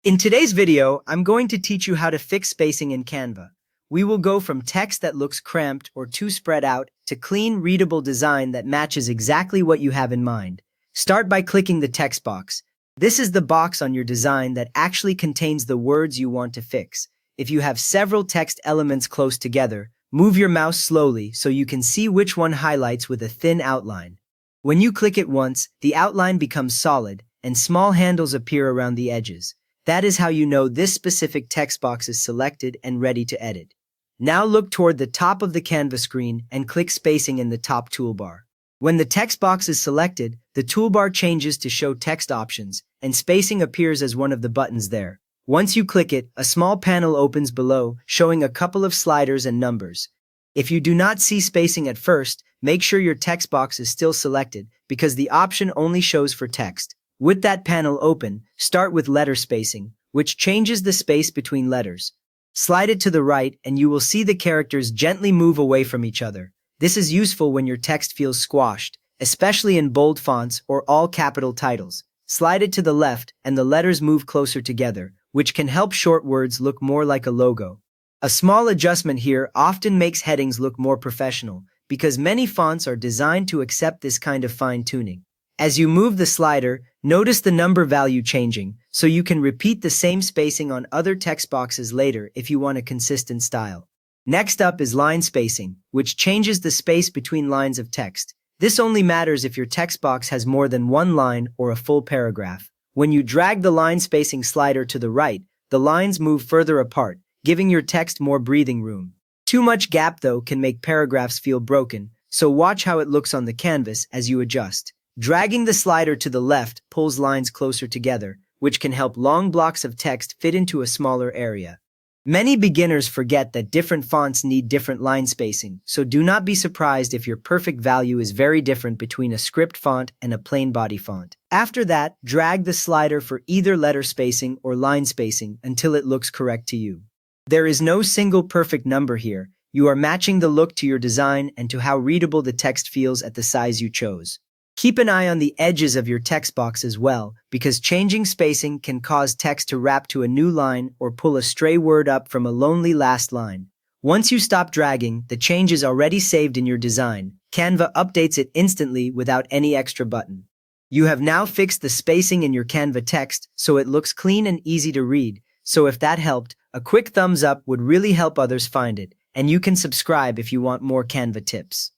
In today's video, I'm going to teach you how to fix spacing in Canva. We will go from text that looks cramped or too spread out to clean, readable design that matches exactly what you have in mind. Start by clicking the text box. This is the box on your design that actually contains the words you want to fix. If you have several text elements close together, move your mouse slowly so you can see which one highlights with a thin outline. When you click it once, the outline becomes solid and small handles appear around the edges. That is how you know this specific text box is selected and ready to edit. Now look toward the top of the Canva screen and click spacing in the top toolbar. When the text box is selected, the toolbar changes to show text options, and spacing appears as one of the buttons there. Once you click it, a small panel opens below, showing a couple of sliders and numbers. If you do not see spacing at first, make sure your text box is still selected, because the option only shows for text. With that panel open, start with letter spacing, which changes the space between letters. Slide it to the right and you will see the characters gently move away from each other. This is useful when your text feels squashed, especially in bold fonts or all capital titles. Slide it to the left and the letters move closer together, which can help short words look more like a logo. A small adjustment here often makes headings look more professional, because many fonts are designed to accept this kind of fine-tuning. As you move the slider, notice the number value changing, so you can repeat the same spacing on other text boxes later if you want a consistent style. Next up is line spacing, which changes the space between lines of text. This only matters if your text box has more than one line or a full paragraph. When you drag the line spacing slider to the right, the lines move further apart, giving your text more breathing room. Too much gap, though, can make paragraphs feel broken, so watch how it looks on the canvas as you adjust. Dragging the slider to the left pulls lines closer together, which can help long blocks of text fit into a smaller area. Many beginners forget that different fonts need different line spacing, so do not be surprised if your perfect value is very different between a script font and a plain body font. After that, drag the slider for either letter spacing or line spacing until it looks correct to you. There is no single perfect number here. You are matching the look to your design and to how readable the text feels at the size you chose. Keep an eye on the edges of your text box as well, because changing spacing can cause text to wrap to a new line or pull a stray word up from a lonely last line. Once you stop dragging, the change is already saved in your design. Canva updates it instantly without any extra button. You have now fixed the spacing in your Canva text so it looks clean and easy to read. So if that helped, a quick thumbs up would really help others find it, and you can subscribe if you want more Canva tips.